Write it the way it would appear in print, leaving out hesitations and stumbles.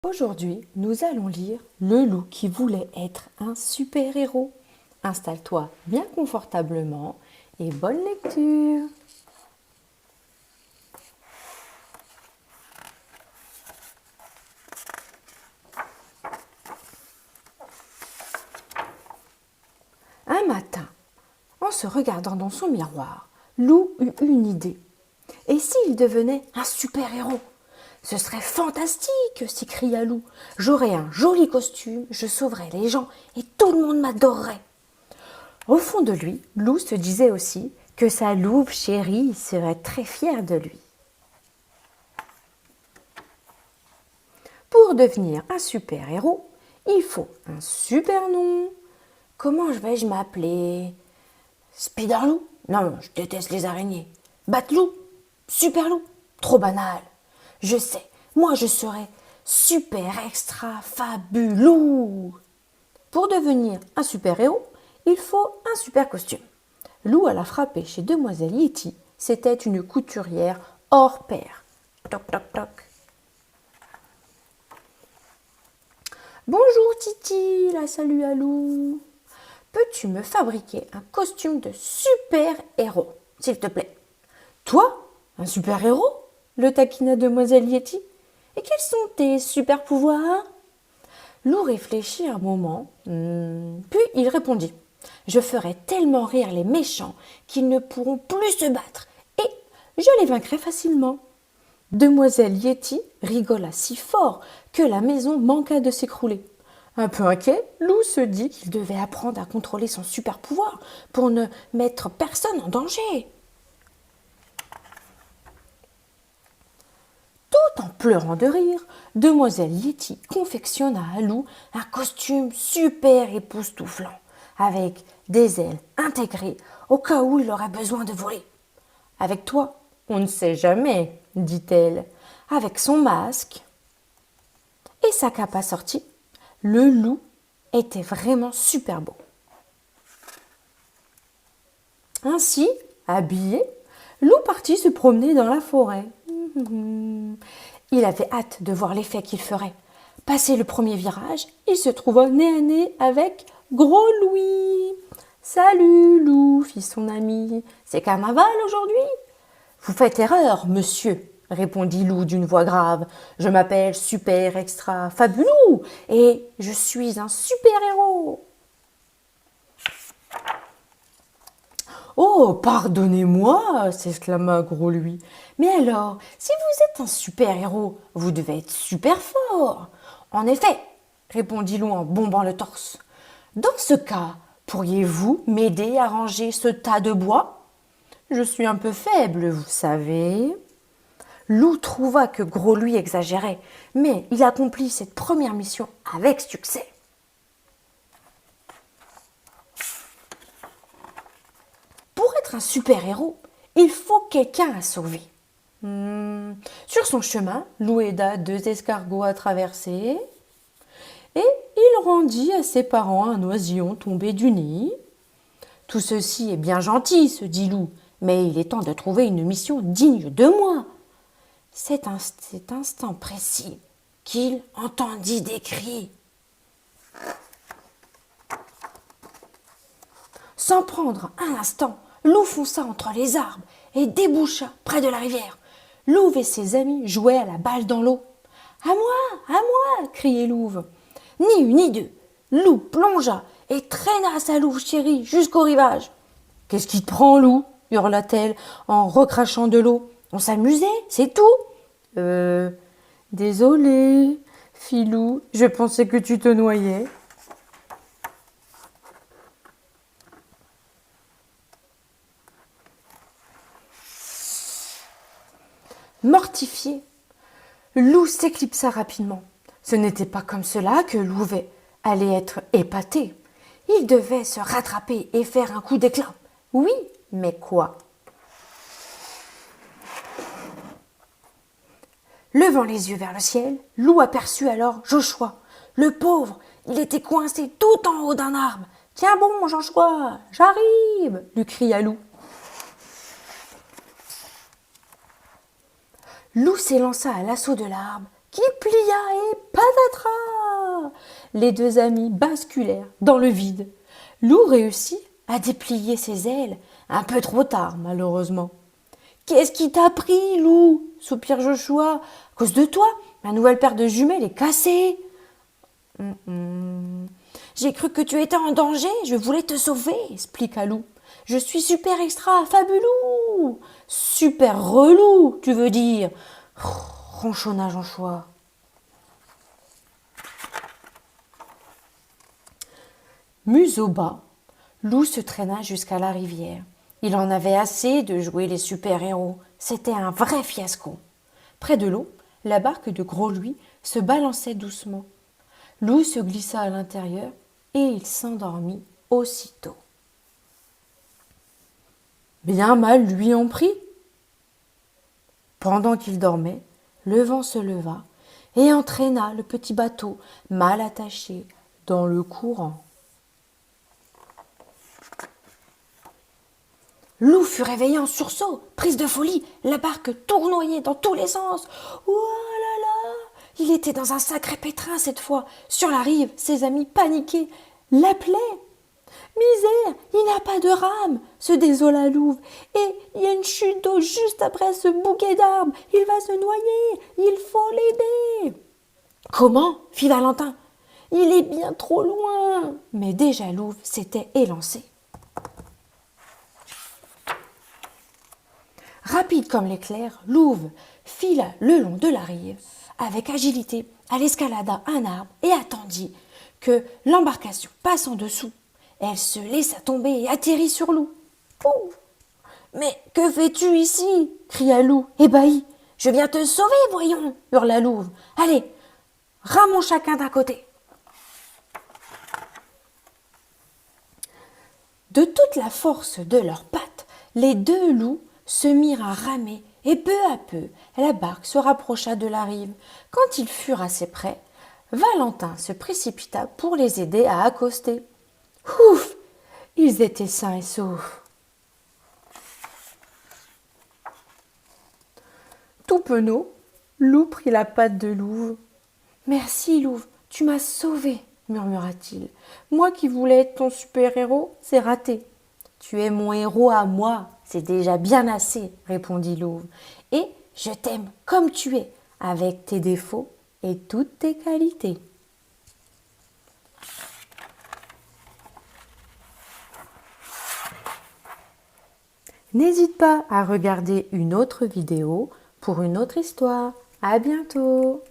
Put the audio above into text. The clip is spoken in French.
Aujourd'hui, nous allons lire Le loup qui voulait être un super-héros. Installe-toi bien confortablement et bonne lecture. Un matin, en se regardant dans son miroir, Lou eut une idée. Et s'il devenait un super-héros? Ce serait fantastique, s'écria Lou. J'aurais un joli costume, je sauverais les gens et tout le monde m'adorerait. Au fond de lui, Lou se disait aussi que sa louve chérie serait très fière de lui. Pour devenir un super-héros, il faut un super nom. Comment vais-je m'appeler? Spider-Lou? Non, je déteste les araignées. Bat-Lou? Super-Loup? Trop banal. Je sais, moi je serai super extra fabuleux. Pour devenir un super-héros, il faut un super costume. Lou alla frapper chez Demoiselle Yeti. C'était une couturière hors pair. Toc, toc, toc. Bonjour Titi, la salua Lou. Peux-tu me fabriquer un costume de super-héros, s'il te plaît? Toi, un super-héros? Le taquina Demoiselle Yeti. Et quels sont tes super-pouvoirs? Lou réfléchit un moment, puis il répondit. Je ferai tellement rire les méchants qu'ils ne pourront plus se battre, et je les vaincrai facilement. Demoiselle Yeti rigola si fort que la maison manqua de s'écrouler. Un peu inquiet, Lou se dit qu'il devait apprendre à contrôler son super pouvoir pour ne mettre personne en danger. Tout en pleurant de rire, Demoiselle Yeti confectionna à Lou un costume super époustouflant, avec des ailes intégrées au cas où il aurait besoin de voler. Avec toi, on ne sait jamais, dit-elle. Avec son masque et sa cape assortie, le loup était vraiment super beau. Ainsi, habillé, Lou partit se promener dans la forêt. Il avait hâte de voir l'effet qu'il ferait. Passé le premier virage, il se trouva nez à nez avec Gros Louis. Salut Lou, fit son ami. C'est carnaval aujourd'hui? Vous faites erreur, monsieur, répondit Lou d'une voix grave. Je m'appelle Super Extra Fabuleux et je suis un super-héros. Oh, pardonnez-moi, s'exclama Gros Louis. Mais alors, si vous êtes un super-héros, vous devez être super fort. En effet, répondit Lou en bombant le torse. Dans ce cas, pourriez-vous m'aider à ranger ce tas de bois? Je suis un peu faible, vous savez. Lou trouva que Gros Louis exagérait, mais il accomplit cette première mission avec succès. Pour être un super-héros, il faut quelqu'un à sauver. Sur son chemin, Lou aida 2 escargots à traverser et il rendit à ses parents un oisillon tombé du nid. Tout ceci est bien gentil, se dit Lou, mais il est temps de trouver une mission digne de moi. C'est à cet instant précis qu'il entendit des cris. Sans prendre un instant, Lou fonça entre les arbres et déboucha près de la rivière. Louve et ses amis jouaient à la balle dans l'eau. À moi, criait Louve. Ni une ni deux, Lou plongea et traîna sa louve chérie jusqu'au rivage. Qu'est-ce qui te prend, Lou? Hurla-t-elle en recrachant de l'eau. On s'amusait, c'est tout. Désolée, fit Lou, je pensais que tu te noyais. Mortifié, Lou s'éclipsa rapidement. Ce n'était pas comme cela que Lou allait être épaté. Il devait se rattraper et faire un coup d'éclat. Oui, mais quoi? Levant les yeux vers le ciel, Lou aperçut alors Joshua. Le pauvre, il était coincé tout en haut d'un arbre. « Tiens bon, Joshua, j'arrive !» lui cria Lou. Lou s'élança à l'assaut de l'arbre qui plia et patatras. Les deux amis basculèrent dans le vide. Lou réussit à déplier ses ailes, un peu trop tard malheureusement. « Qu'est-ce qui t'a pris, Lou ?» soupire Joshua. « À cause de toi, ma nouvelle paire de jumelles est cassée. » J'ai cru que tu étais en danger, je voulais te sauver, expliqua Lou. Je suis super extra fabulous. Super relou, tu veux dire, ronchonna Joshua. Museau bas, Lou se traîna jusqu'à la rivière. Il en avait assez de jouer les super-héros. C'était un vrai fiasco. Près de l'eau, la barque de Gros Louis se balançait doucement. Lou se glissa à l'intérieur et il s'endormit aussitôt. Bien mal lui en prit. Pendant qu'il dormait, le vent se leva et entraîna le petit bateau mal attaché dans le courant. Lou fut réveillé en sursaut, prise de folie, la barque tournoyait dans tous les sens. Oh là là! Il était dans un sacré pétrin cette fois. Sur la rive, ses amis paniqués l'appelaient. Misère, il n'a pas de rame, se désola Louve. Et il y a une chute d'eau juste après ce bouquet d'arbres. Il va se noyer, il faut l'aider. Comment? Fit Valentin. Il est bien trop loin. Mais déjà Louve s'était élancé. Rapide comme l'éclair, Louve fila le long de la rive. Avec agilité, elle escalada un arbre et attendit que l'embarcation passe en dessous. Elle se laissa tomber et atterrit sur Lou. « Oh, mais que fais-tu ici ?» cria Lou, ébahi. « Je viens te sauver, voyons !» hurla Louve. « Allez, ramons chacun d'un côté. » De toute la force de leurs pattes, les deux loups se mirent à ramer et peu à peu, la barque se rapprocha de la rive. Quand ils furent assez près, Valentin se précipita pour les aider à accoster. Ouf! Ils étaient sains et saufs. Tout penaud, Lou prit la patte de Louve. « Merci, Louve, tu m'as sauvé, murmura-t-il. Moi qui voulais être ton super-héros, c'est raté. Tu es mon héros à moi, c'est déjà bien assez, répondit Louve. Et je t'aime comme tu es, avec tes défauts et toutes tes qualités. N'hésite pas à regarder une autre vidéo pour une autre histoire. À bientôt!